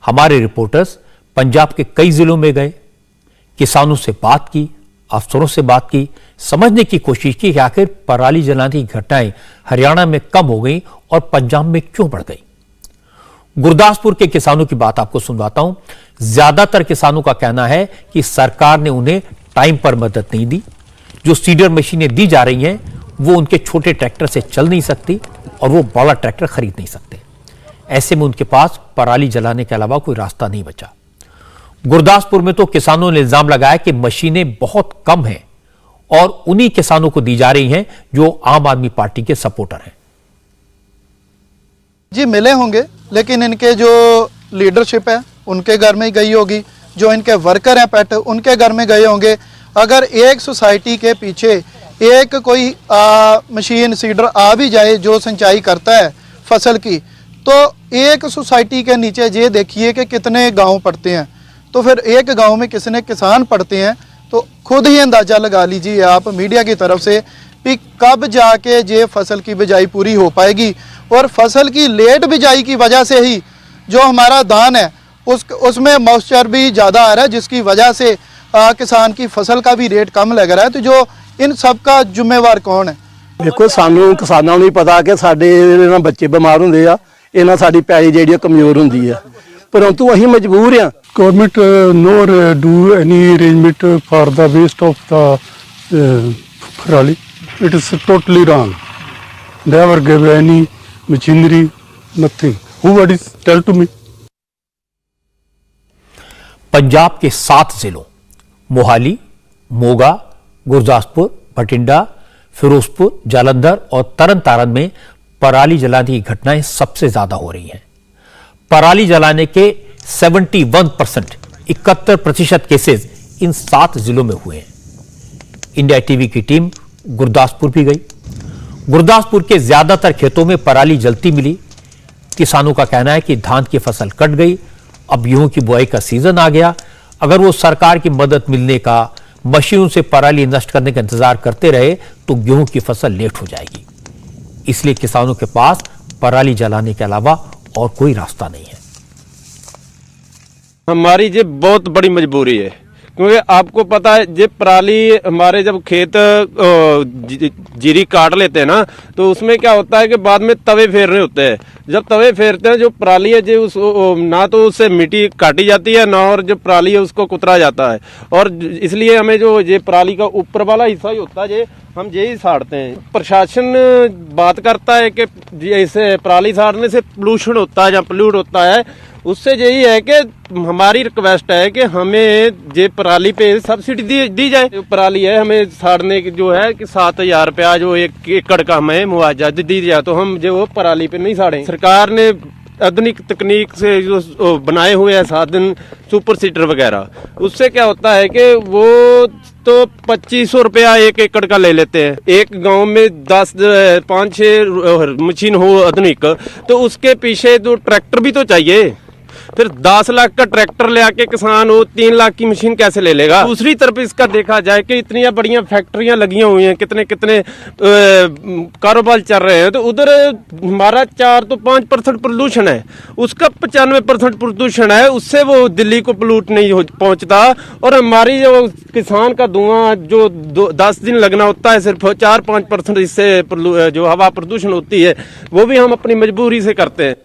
हमारे रिपोर्टर्स पंजाब के कई जिलों में गए, किसानों से बात की, अफसरों से बात की, समझने की कोशिश की कि आखिर पराली जलाने की घटनाएं हरियाणा में कम हो गई और पंजाब में क्यों बढ़ गई। गुरदासपुर के किसानों की बात आपको सुनवाता हूं। ज्यादातर किसानों का कहना है कि सरकार ने उन्हें टाइम पर मदद नहीं दी। जो सीडर मशीनें दी जा रही हैं वो उनके छोटे ट्रैक्टर से चल नहीं सकती और वो बड़ा ट्रैक्टर खरीद नहीं सकते। ऐसे में उनके पास पराली जलाने के अलावा कोई रास्ता नहीं बचा। गुरदासपुर में तो किसानों ने इल्जाम लगाया कि मशीनें बहुत कम हैं और उन्हीं किसानों को दी जा रही हैं जो आम आदमी पार्टी के सपोर्टर हैं। जी मिले होंगे, लेकिन इनके जो लीडरशिप है उनके घर में गई होगी, जो इनके वर्कर हैं पेट उनके घर में गए होंगे। अगर एक सोसाइटी के पीछे एक कोई मशीन सीडर आ भी जाए जो सिंचाई करता है फसल की, तो एक सोसाइटी के नीचे ये देखिए कि कितने गांव पड़ते हैं। तो फिर एक गांव में कितने किसान पड़ते हैं, तो खुद ही अंदाज़ा लगा लीजिए आप मीडिया की तरफ से कि कब जाके ये फसल की बिजाई पूरी हो पाएगी। और फसल की लेट बिजाई की वजह से ही जो हमारा धान है उसमें मॉइस्चर भी ज़्यादा आ रहा है, जिसकी वजह से किसान की फसल का भी रेट कम लग रहा है। तो जो इन सब का जिम्मेवार कौन है? देखो सानू किसानों नहीं पता कि साडे बच्चे बीमार होंदे आ, इन्हां साडी पैली जिहड़ी कमजोर हुंदी है, परंतु असीं मजबूर हाँ। Government nor do any arrangement for the waste of the parali. It is totally wrong. Never gave any machinery, nothing. Who would tell to me? Punjab के 7 जिलों मोहाली, मोगा, गुरदासपुर, बठिंडा, फिरोजपुर, जालंधर और तरन तारण में पराली जलाने की घटनाएं सबसे ज्यादा हो रही हैं। पराली जलाने के 71% 71% केसेस इन 7 जिलों में हुए हैं। इंडिया टीवी की टीम गुरदासपुर भी गई। गुरदासपुर के ज्यादातर खेतों में पराली जलती मिली। किसानों का कहना है कि धान की फसल कट गई, अब गेहूं की बुआई का सीजन आ गया। अगर वो सरकार की मदद मिलने का, मशीनों से पराली नष्ट करने का इंतजार करते रहे तो गेहूं की फसल लेट हो जाएगी। इसलिए किसानों के पास पराली जलाने के अलावा और कोई रास्ता नहीं है। हमारी ये बहुत बड़ी मजबूरी है, क्योंकि आपको पता है ये पराली हमारे जब खेत जीरी काट लेते हैं ना, तो उसमें क्या होता है कि बाद में तवे फेरने होते हैं। जब तवे फेरते हैं जो पराली है जो ना तो उससे मिट्टी काटी जाती है, ना और जो पराली है उसको कुतरा जाता है। और इसलिए हमें जो ये पराली का ऊपर वाला हिस्सा ही होता है हम यही साड़ते हैं। प्रशासन बात करता है कि जैसे पराली साड़ने से पोल्यूशन होता है या पोल्यूट होता है, उससे यही है कि हमारी रिक्वेस्ट है कि हमें ये पराली पे सब्सिडी दी जाए। पराली है हमें साड़ने की जो है कि 7,000 रुपया जो 1 एकड़ का हमें मुआवजा दी जाए, तो हम जो पराली पे नहीं साड़ें। सरकार ने आधुनिक तकनीक से जो बनाए हुए हैं साधन सुपर सीडर वगैरह, उससे क्या होता है कि वो तो 2500 रुपया 1 एकड़ का ले लेते हैं। एक गांव में 5-6 मशीन हो आधुनिक, तो उसके पीछे जो ट्रैक्टर भी तो चाहिए। फिर 10 लाख का ट्रैक्टर ले आके किसान वो 3 लाख की मशीन कैसे ले लेगा। दूसरी तरफ इसका देखा जाए कि इतनी बढ़िया फैक्ट्रियां लगी हुई हैं, कितने कितने कारोबार चल रहे हैं, तो उधर हमारा 4 तो 5% प्रदूषण है, उसका 95% प्रदूषण है, उससे वो दिल्ली को पोल्यूट नहीं पहुंचता। और हमारी जो किसान का धुआं जो 10 दिन लगना होता है, सिर्फ 4-5% इससे जो हवा प्रदूषण होती है वो भी हम अपनी मजबूरी से करते हैं।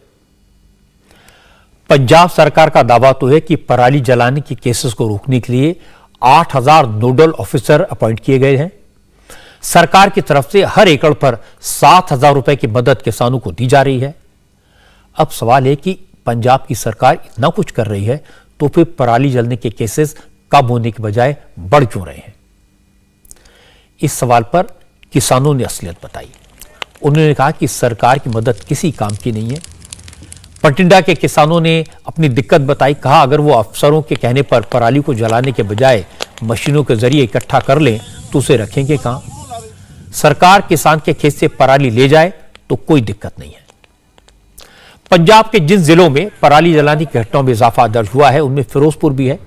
पंजाब सरकार का दावा तो है कि पराली जलाने की केसेस को रोकने के लिए 8,000 नोडल ऑफिसर अपॉइंट किए गए हैं। सरकार की तरफ से हर एकड़ पर 7,000 रुपए की मदद किसानों को दी जा रही है। अब सवाल है कि पंजाब की सरकार इतना कुछ कर रही है तो फिर पराली जलने के केसेस कम होने के बजाय बढ़ क्यों रहे हैं? इस सवाल पर किसानों ने असलियत बताई। उन्होंने कहा कि सरकार की मदद किसी काम की नहीं है। बठिंडा के किसानों ने अपनी दिक्कत बताई। कहा अगर वो अफसरों के कहने पर पराली को जलाने के बजाय मशीनों के जरिए इकट्ठा कर लें तो उसे रखेंगे कहां? सरकार किसान के खेत से पराली ले जाए तो कोई दिक्कत नहीं है। पंजाब के जिन जिलों में पराली जलाने की घटनाओं में इजाफा दर्ज हुआ है उनमें फिरोजपुर भी है,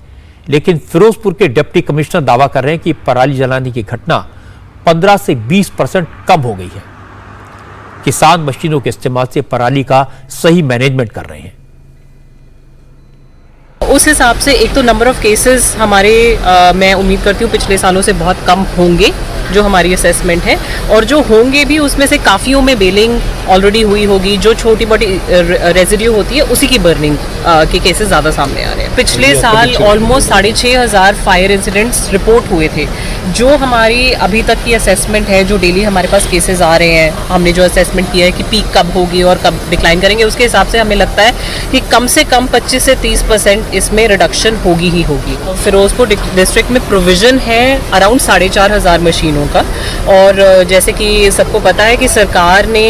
लेकिन फिरोजपुर के डिप्टी कमिश्नर दावा कर रहे हैं कि पराली जलाने की घटना 15 से 20% कम हो गई है। किसान मशीनों के इस्तेमाल से पराली का सही मैनेजमेंट कर रहे हैं। उस हिसाब से एक तो नंबर ऑफ केसेस हमारे मैं उम्मीद करती हूँ पिछले सालों से बहुत कम होंगे, जो हमारी असेसमेंट है, और जो होंगे भी उसमें से काफ़ियों में बेलिंग ऑलरेडी हुई होगी। जो छोटी मोटी रेजिड्यू होती है उसी की बर्निंग के केसेस ज़्यादा सामने आ रहे हैं। पिछले साल ऑलमोस्ट 6,500 फायर इंसिडेंट्स रिपोर्ट हुए थे। जो हमारी अभी तक की असेसमेंट है, जो डेली हमारे पास केसेस आ रहे हैं, हमने जो असेसमेंट किया है कि पीक कब होगी और कब डिक्लाइन करेंगे, उसके हिसाब से हमें लगता है कि कम से कम 25 से 30% इसमें रिडक्शन होगी ही होगी। फिरोजपुर डिस्ट्रिक्ट में प्रोविज़न है अराउंड 4,500 मशीनों का, और जैसे कि सबको पता है कि सरकार ने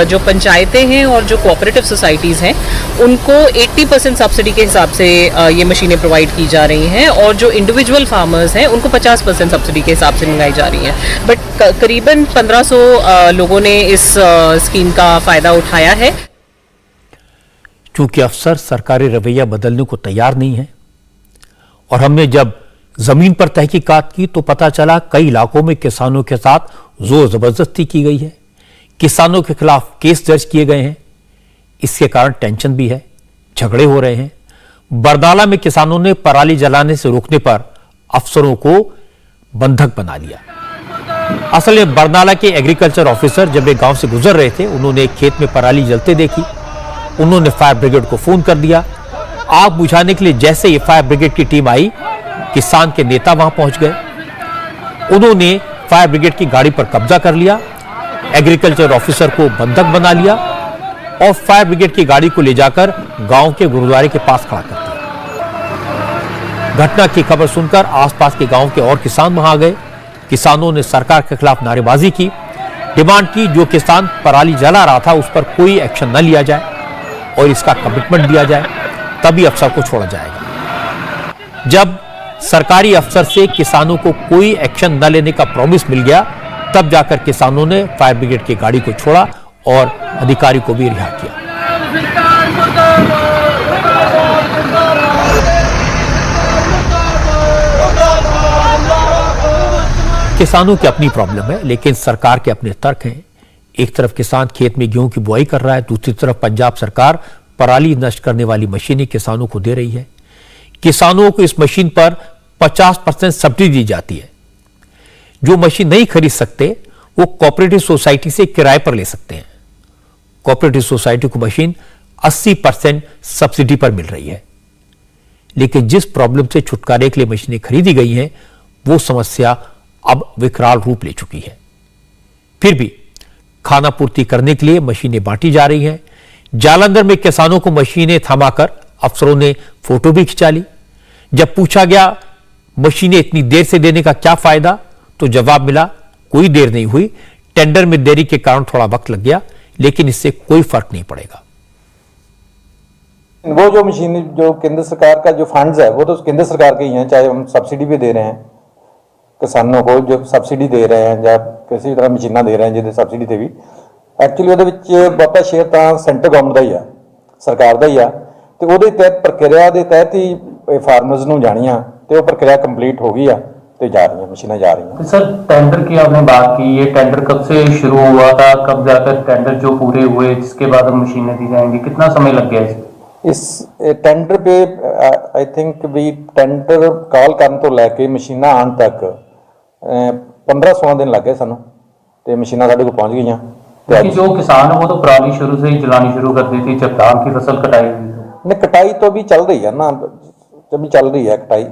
जो पंचायतें हैं और जो कोऑपरेटिव सोसाइटीज़ हैं उनको 80% सब्सिडी के हिसाब से ये मशीनें प्रोवाइड की जा रही हैं, और जो इंडिविजुअल फार्मर्स हैं उनको 50% सब्सिडी के हिसाब से मंगाई जा रही हैं। बट करीबन 1500 लोगों ने इस स्कीम का फ़ायदा उठाया है। चूंकि अफसर सरकारी रवैया बदलने को तैयार नहीं है, और हमने जब जमीन पर तहकीकात की तो पता चला कई इलाकों में किसानों के साथ जोर जबरदस्ती की गई है, किसानों के खिलाफ केस दर्ज किए गए हैं। इसके कारण टेंशन भी है, झगड़े हो रहे हैं। बरनाला में किसानों ने पराली जलाने से रोकने पर अफसरों को बंधक बना लिया। असल में बरनाला के एग्रीकल्चर ऑफिसर जब एक गांव से गुजर रहे थे, उन्होंने एक खेत में पराली जलते देखी। उन्होंने फायर ब्रिगेड को फोन कर दिया। आग बुझाने के लिए जैसे ही फायर ब्रिगेड की टीम आई, किसान के नेता वहां पहुंच गए। उन्होंने फायर ब्रिगेड की गाड़ी पर कब्जा कर लिया, एग्रीकल्चर ऑफिसर को बंधक बना लिया और फायर ब्रिगेड की गाड़ी को ले जाकर गांव के गुरुद्वारे के पास खड़ा कर दिया। घटना की खबर सुनकर आसपास के गांव के और किसान वहां आ गए। किसानों ने सरकार के खिलाफ नारेबाजी की, डिमांड की जो किसान पराली जला रहा था उस पर कोई एक्शन न लिया जाए और इसका कमिटमेंट दिया जाए, तभी अफसर को छोड़ा जाएगा। जब सरकारी अफसर से किसानों को कोई एक्शन न लेने का प्रॉमिस मिल गया, तब जाकर किसानों ने फायर ब्रिगेड की गाड़ी को छोड़ा और अधिकारी को भी रिहा किया। किसानों की अपनी प्रॉब्लम है, लेकिन सरकार के अपने तर्क हैं। एक तरफ किसान खेत में गेहूं की बुआई कर रहा है, दूसरी तरफ पंजाब सरकार पराली नष्ट करने वाली मशीनें किसानों को दे रही है। किसानों को इस मशीन पर 50% सब्सिडी दी जाती है। जो मशीन नहीं खरीद सकते वो कोऑपरेटिव सोसाइटी से किराए पर ले सकते हैं। कोऑपरेटिव सोसाइटी को मशीन 80% सब्सिडी पर मिल रही है। लेकिन जिस प्रॉब्लम से छुटकारे के लिए मशीनें खरीदी गई हैं, वो समस्या अब विकराल रूप ले चुकी है। फिर भी खाना पूर्ति करने के लिए मशीनें बांटी जा रही हैं। जालंधर में किसानों को मशीनें थमाकर अफसरों ने फोटो भी खिंचा ली। जब पूछा गया मशीनें इतनी देर से देने का क्या फायदा, तो जवाब मिला कोई देर नहीं हुई, टेंडर में देरी के कारण थोड़ा वक्त लग गया, लेकिन इससे कोई फर्क नहीं पड़ेगा। वो जो मशीन जो केंद्र सरकार का जो फंड्स है वो तो केंद्र सरकार के ही हैं, चाहे हम सब्सिडी भी दे रहे हैं किसानों को, जो सब्सिडी दे रहे हैं या किसी तरह मशीनां दे रहे हैं जिहदे सब्सिडी ते भी एक्चुअली ਉਹਦੇ ਵਿੱਚ ਬਹੁਤਾ ਸ਼ੇਅਰ ਤਾਂ ਸੈਂਟਰ ਗਵਰਨਮੈਂਟ ਦਾ ਹੀ ਆ, ਸਰਕਾਰ ਦਾ ਹੀ ਆ, ਤੇ ਉਹਦੇ ਤਹਿਤ ਪ੍ਰਕਿਰਿਆ ਦੇ ਤਹਿਤ ਹੀ ਫਾਰਮਰਸ ਨੂੰ ਜਾਣੀਆਂ ਤੇ ਉਹ ਪ੍ਰਕਿਰਿਆ ਕੰਪਲੀਟ ਹੋ ਗਈ ਆ ਤੇ जा रही है, मशीनें जा रही हैं। सर टेंडर की आपने बात की, ये टेंडर कब से शुरू हुआ था, कब जाकर टेंडर जो पूरे हुए जिसके बाद हम मशीनें दी जाएंगी, कितना समय लग गया इस टेंडर पे? आई थिंक भी टेंडर कॉल करन तो लैके मशीनां आने तक 15-16 दिन लग गए सानू, ते मशीनां साडे कोल पहुंच गईयां। क्योंकि जो किसान है वो तो पराली शुरू से ही जलानी शुरू कर दी थी जब धान की फसल कटाई हुई थी। नहीं, कटाई तो अभी चल रही है ना, अभी चल रही है कटाई।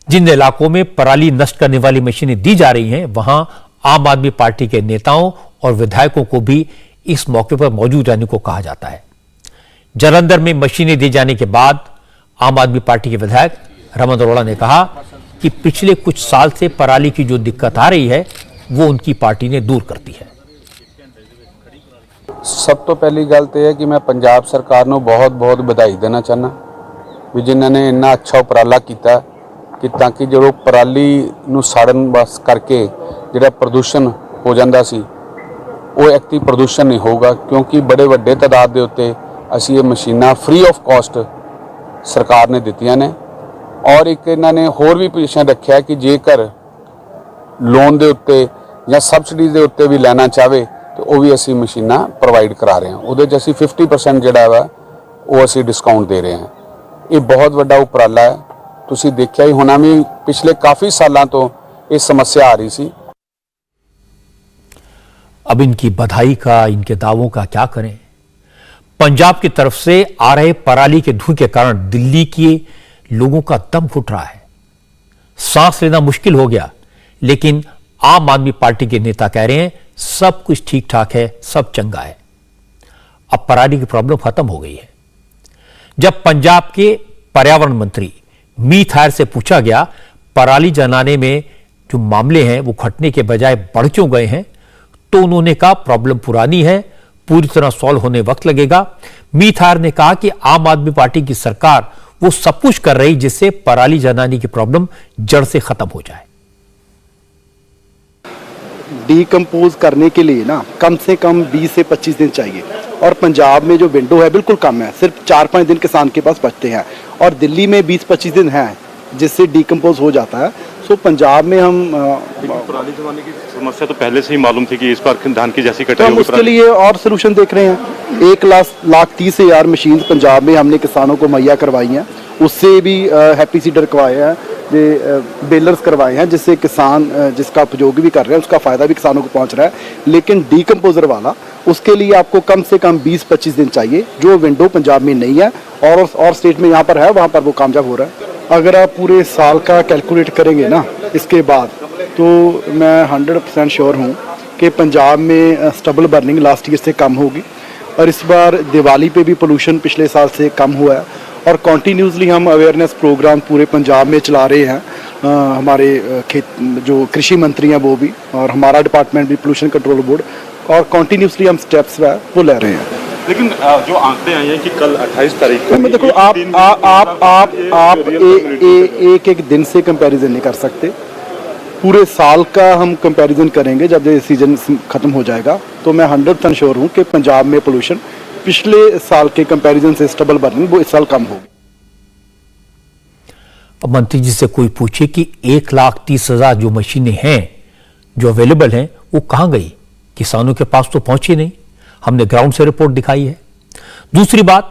जिन इलाकों में पराली नष्ट करने वाली मशीनें दी जा रही हैं, वहां आम आदमी पार्टी के नेताओं और विधायकों को भी इस मौके पर मौजूद रहने को कहा जाता है। जालंधर में मशीनें दिए जाने के बाद आम आदमी पार्टी के विधायक रमन अरोड़ा ने कहा कि पिछले कुछ साल से पराली की जो दिक्कत आ रही है वो उनकी पार्टी ने दूर कर दी है। सब तो पहली गल तो है कि मैं पंजाब सरकार को बहुत बहुत बधाई देना चाहना भी जिन्होंने इन्ना अच्छा उपराला किया कि ताकि जो पराली नूं साड़न बस करके जिहड़ा प्रदूषण हो जाता सी वो एक्टिव प्रदूषण नहीं होगा, क्योंकि बड़े वड्डे तादाद के उत्ते असीं ये मशीनां फ्री ऑफ कॉस्ट सरकार ने दित्तियां ने। और एक इन्होंने होर भी पोजीशन रखा कि जेकर लोन के उत्ते या सबसिडी के उत्ते भी लेना चाहे तो वो भी असी मशीनां प्रोवाइड करा रहे हैं। उहदे च असी 50% जिहड़ा वा वो असी डिस्काउंट दे रहे हैं। ਇਹ ਬਹੁਤ ਵੱਡਾ ਉਪਰਾਲਾ ਹੈ। ਤੁਸੀਂ ਦੇਖਿਆ ਹੀ ਹੋਣਾ ਵੀ ਪਿਛਲੇ ਕਾਫੀ ਸਾਲਾਂ ਤੋਂ ਇਹ ਸਮੱਸਿਆ ਆ ਰਹੀ ਸੀ। अब इनकी बधाई का, इनके दावों का क्या करें। पंजाब की तरफ से आ रहे पराली के धुएं के कारण दिल्ली के लोगों का दम घुट रहा है, सांस लेना मुश्किल हो गया। लेकिन आम आदमी पार्टी के नेता कह रहे हैं सब कुछ ठीक ठाक है, सब चंगा है। अब पराली की प्रॉब्लम खत्म हो गई है। जब पंजाब के पर्यावरण मंत्री मीत हायर से पूछा गया पराली जलाने में जो मामले हैं वो घटने के बजाय बढ़ क्यों गए हैं, तो उन्होंने कहा प्रॉब्लम पुरानी है, पूरी तरह सॉल्व होने वक्त लगेगा। मीत हायर ने कहा कि आम आदमी पार्टी की सरकार वो सब कुछ कर रही जिससे पराली जलाने की प्रॉब्लम जड़ से खत्म हो जाए। डीकम्पोज करने के लिए ना कम से कम 20 से 25 दिन चाहिए, और पंजाब में जो विंडो है बिल्कुल कम है, सिर्फ 4-5 दिन किसान के पास बचते हैं, और दिल्ली में 20-25 दिन है जिससे डीकम्पोज हो जाता है। सो पंजाब में हम पराली जलाने की समस्या तो पहले से ही मालूम थी कि इस बार धान की जैसी तो कटाई हम होगी, उसके लिए और सोल्यूशन देख रहे हैं। 1,30,000 मशीन पंजाब में हमने किसानों को मुहैया करवाई हैं, उससे भी हैप्पी सीडर करवाए हैं, बेलर्स करवाए हैं, जिससे किसान जिसका उपयोग भी कर रहे हैं उसका फ़ायदा भी किसानों को पहुंच रहा है। लेकिन डीकम्पोजर वाला उसके लिए आपको कम से कम 20-25 दिन चाहिए, जो विंडो पंजाब में नहीं है और स्टेट में यहाँ पर है, वहाँ पर वो कामयाब हो रहा है। अगर आप पूरे साल का कैलकुलेट करेंगे ना इसके बाद, तो मैं 100% श्योर हूँ कि पंजाब में स्टबल बर्निंग लास्ट ईयर से कम होगी, और इस बार दिवाली पे भी पोल्यूशन पिछले साल से कम हुआ है। और कॉन्टीन्यूसली हम अवेयरनेस प्रोग्राम पूरे पंजाब में चला रहे हैं। हमारे जो कृषि मंत्री हैं वो भी, और हमारा डिपार्टमेंट भी पोल्यूशन कंट्रोल बोर्ड, और कॉन्टीन्यूसली हम स्टेप्स वो ले रहे हैं। लेकिन जो आंकड़े आए हैं कि कल 28 तारीख को देखो आप एक दिन से कंपैरिजन नहीं कर सकते, पूरे साल का हम कंपैरिजन करेंगे। जब ये सीजन खत्म हो जाएगा तो मैं 100% श्योर हूँ कि पंजाब में पोल्यूशन पिछले साल के कंपैरिजन से स्टबल बर्निंग वो इस साल कम होगी। अब मंत्री जी से कोई पूछे कि 1,30,000 जो मशीनें हैं जो अवेलेबल हैं वो कहां गई, किसानों के पास तो पहुंची नहीं। हमने ग्राउंड से रिपोर्ट दिखाई है। दूसरी बात,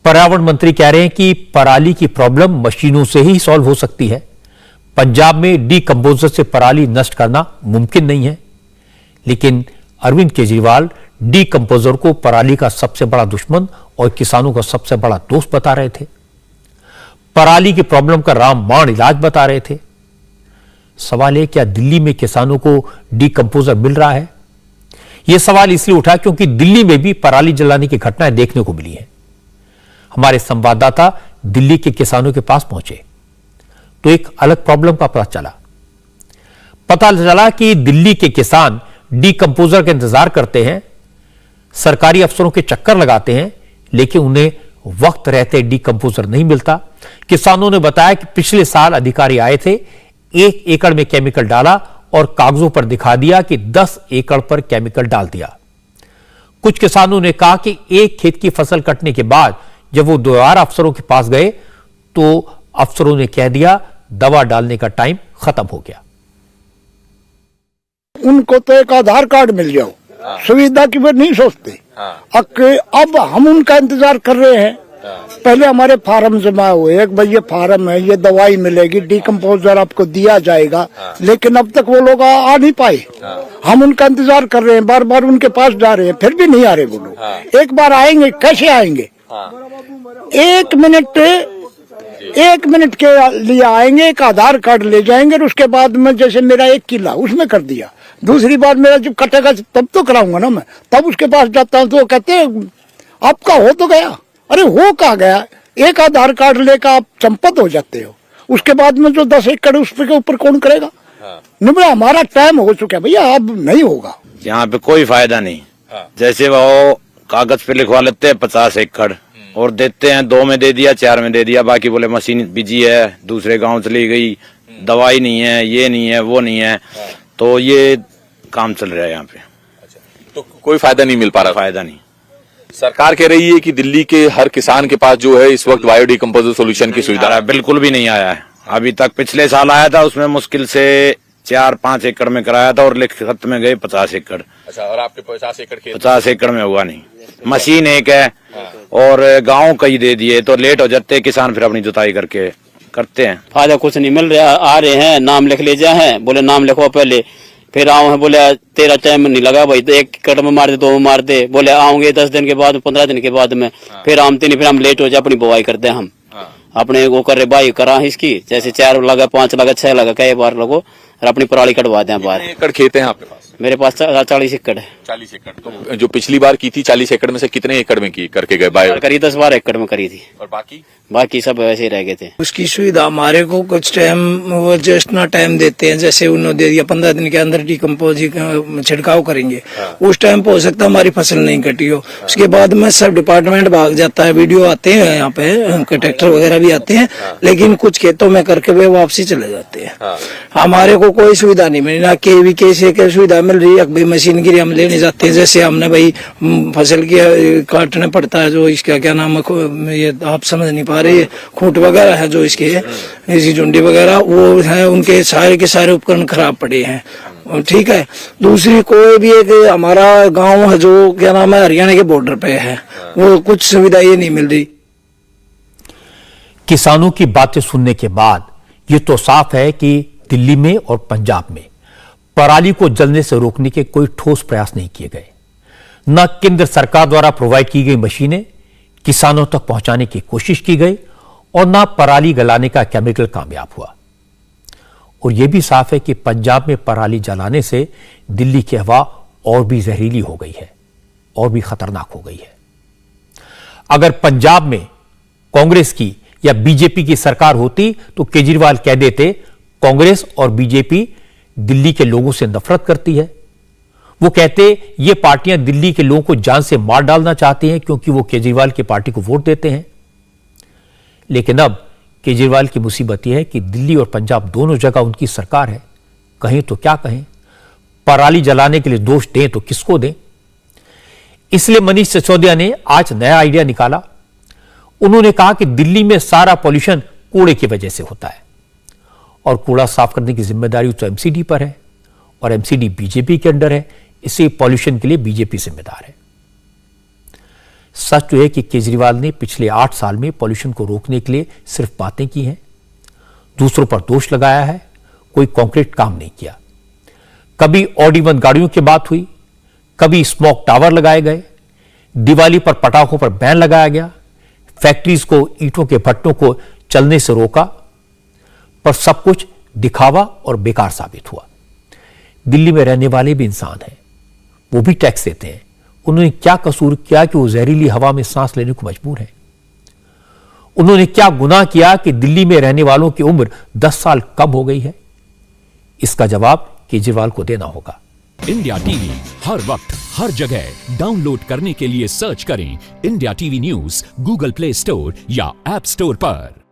पर्यावरण मंत्री कह रहे हैं कि पराली की प्रॉब्लम मशीनों से ही सॉल्व हो सकती है। पंजाब में डीकंपोजर से पराली नष्ट करना मुमकिन नहीं है। लेकिन अरविंद केजरीवाल डीकंपोजर को पराली का सबसे बड़ा दुश्मन और किसानों का सबसे बड़ा दोस्त बता रहे थे, पराली की प्रॉब्लम का रामबाण इलाज बता रहे थे। सवाल है क्या दिल्ली में किसानों को डीकंपोजर मिल रहा है? यह सवाल इसलिए उठा क्योंकि दिल्ली में भी पराली जलाने की घटनाएं देखने को मिली हैं। हमारे संवाददाता दिल्ली के किसानों के पास पहुंचे तो एक अलग प्रॉब्लम का पता चला कि दिल्ली के किसान डीकंपोजर का इंतजार करते हैं, सरकारी अफसरों के चक्कर लगाते हैं, लेकिन उन्हें वक्त रहते डीकंपोजर नहीं मिलता। किसानों ने बताया कि पिछले साल अधिकारी आए थे, 1 एकड़ में केमिकल डाला और कागजों पर दिखा दिया कि 10 एकड़ पर केमिकल डाल दिया। कुछ किसानों ने कहा कि एक खेत की फसल कटने के बाद जब वो दोबारा अफसरों के पास गए तो अफसरों ने कह दिया दवा डालने का टाइम खत्म हो गया। उनको तो एक आधार कार्ड मिल जाओ, सुविधा की वो नहीं सोचते। अब हम उनका इंतजार कर रहे हैं। पहले हमारे फार्म जमा हुए, एक भाई ये फार्म है, ये दवाई मिलेगी, डीकंपोजर आपको दिया जाएगा, लेकिन अब तक वो लोग आ नहीं पाए। हम उनका इंतजार कर रहे हैं, बार बार उनके पास जा रहे हैं, फिर भी नहीं आ रहे वो लोग। एक बार आएंगे, कैसे आएंगे? 1 मिनट के लिए आएंगे, एक आधार कार्ड ले जाएंगे, और उसके बाद में जैसे मेरा 1 किला उसमें कर दिया, दूसरी बार मेरा जब कटेगा तब तो कराऊंगा ना मैं, तब उसके पास जाता हूँ तो वो कहते हैं आपका हो तो गया। अरे हो कहाँ गया? एक आधार कार्ड लेकर आप चंपत हो जाते हो, उसके बाद में जो 10 एकड़ उस के ऊपर कौन करेगा? नहीं, हमारा टाइम हो चुका है भैया, अब नहीं होगा। यहाँ पे कोई फायदा नहीं। जैसे वो कागज पे लिखवा लेते हैं 50 एकड़ और देते हैं, 2 में दे दिया, 4 में दे दिया, बाकी बोले मशीन बिजी है, दूसरे गांव चली गई, दवाई नहीं है, ये नहीं है, वो नहीं है, तो ये काम चल रहा है यहाँ पे। तो कोई फायदा नहीं मिल पा रहा? फायदा नहीं। सरकार कह रही है कि दिल्ली के हर किसान के पास जो है इस वक्त बायो डीकंपोजर सोल्यूशन की सुविधा है। बिल्कुल भी नहीं आया है अभी तक। पिछले साल आया था, उसमें मुश्किल से 4-5 एकड़ में कराया था और लिखत में गए 50 एकड़। अच्छा, और आपके 50 एकड़ खेत? 50 एकड़ में हुआ नहीं। मशीन एक है और गांव कई दे दिए तो लेट हो जाते हैं किसान, फिर अपनी जुताई करके करते हैं। फायदा कुछ नहीं मिल रहा, आ रहे हैं नाम लिख ले जाए हैं, बोले नाम लिखो पहले, फिर आओ है बोले तेरा टाइम नहीं लगा भाई, तो एक कट में मार दे, दो में मार दे, बोले आओगे 10 दिन के बाद 15 दिन के बाद में, फिर आमते नहीं, फिर हम लेट हो जाए, अपनी बुआई करते हैं हम अपने वो कर रहे भाई करा इसकी, जैसे 4 लगा 5 लगा 6 लगा कई बार लगो और अपनी पराली कटवा दें बाहर। एकड़ खेत हैं आपके पास? मेरे पास 40 एकड़ है। 40 एकड़। तो जो पिछली बार की थी 40 एकड़ में से कितने एकड़ में की करके गए? करी 10-12 एकड़ में करी थी और बाकी सब वैसे ही रह गए थे। उसकी सुविधा हमारे को कुछ टाइम वो जस्ट ना टाइम देते हैं, जैसे उन्होंने दे दिया 15 दिन के अंदर डिकम्पोज छिड़काव करेंगे, उस टाइम पे हो सकता है हमारी फसल नहीं कटी हो, उसके बाद में सब डिपार्टमेंट भाग जाता है, वीडियो आते हैं यहाँ पे, ट्रैक्टर वगैरह भी आते हैं, लेकिन कुछ खेतों में करके वे वापसी चले जाते हैं। हमारे को कोई सुविधा नहीं मिली, ना KVK से क्या सुविधा मिल रही है, भाई मशीन गिरी हम लेने जाते हैं, जैसे हमने भाई फसल की काटने पड़ता है, जो इसका क्या नाम है ये आप समझ नहीं पा रहे, खूंट वगैरह है जो इसके इसी झुंडी वगैरह वो है, उनके सारे के सारे उपकरण खराब पड़े हैं। ठीक है, दूसरी कोई भी एक हमारा गांव है जो क्या नाम है हरियाणा के बॉर्डर पे है, वो कुछ सुविधा ये नहीं मिल रही। किसानों की बातें सुनने के बाद ये तो साफ है कि दिल्ली में और पंजाब में पराली को जलने से रोकने के कोई ठोस प्रयास नहीं किए गए। न केंद्र सरकार द्वारा प्रोवाइड की गई मशीनें किसानों तक पहुंचाने की कोशिश की गई और न पराली गलाने का केमिकल कामयाब हुआ। और यह भी साफ है कि पंजाब में पराली जलाने से दिल्ली की हवा और भी जहरीली हो गई है और भी खतरनाक हो गई है। अगर पंजाब में कांग्रेस की या बीजेपी की सरकार होती तो केजरीवाल कह देते कांग्रेस और बीजेपी दिल्ली के लोगों से नफरत करती है। वो कहते ये पार्टियां दिल्ली के लोगों को जान से मार डालना चाहती हैं क्योंकि वो केजरीवाल की पार्टी को वोट देते हैं। लेकिन अब केजरीवाल की मुसीबत यह है कि दिल्ली और पंजाब दोनों जगह उनकी सरकार है, कहें तो क्या कहें, पराली जलाने के लिए दोष दें तो किसको दें। इसलिए मनीष सिसोदिया ने आज नया आइडिया निकाला। उन्होंने कहा कि दिल्ली में सारा पॉल्यूशन कूड़े की वजह से होता है और कूड़ा साफ करने की जिम्मेदारी तो एमसीडी पर है और एमसीडी बीजेपी के अंडर है, इसी पॉल्यूशन के लिए बीजेपी जिम्मेदार है। सच तो है कि केजरीवाल ने पिछले 8 साल में पॉल्यूशन को रोकने के लिए सिर्फ बातें की हैं, दूसरों पर दोष लगाया है, कोई कॉन्क्रीट काम नहीं किया। कभी ऑड-इवन गाड़ियों की बात हुई, कभी स्मोक टावर लगाए गए, दिवाली पर पटाखों पर बैन लगाया गया, फैक्ट्रीज को ईंटों के भट्टों को चलने से रोका, पर सब कुछ दिखावा और बेकार साबित हुआ। दिल्ली में रहने वाले भी इंसान हैं, वो भी टैक्स देते हैं। उन्होंने क्या कसूर किया कि वो जहरीली हवा में सांस लेने को मजबूर है? उन्होंने क्या गुनाह किया कि दिल्ली में रहने वालों की उम्र 10 साल कम हो गई है? इसका जवाब केजरीवाल को देना होगा। इंडिया टीवी हर वक्त हर जगह डाउनलोड करने के लिए सर्च करें India TV news Google play store या ऐप स्टोर पर।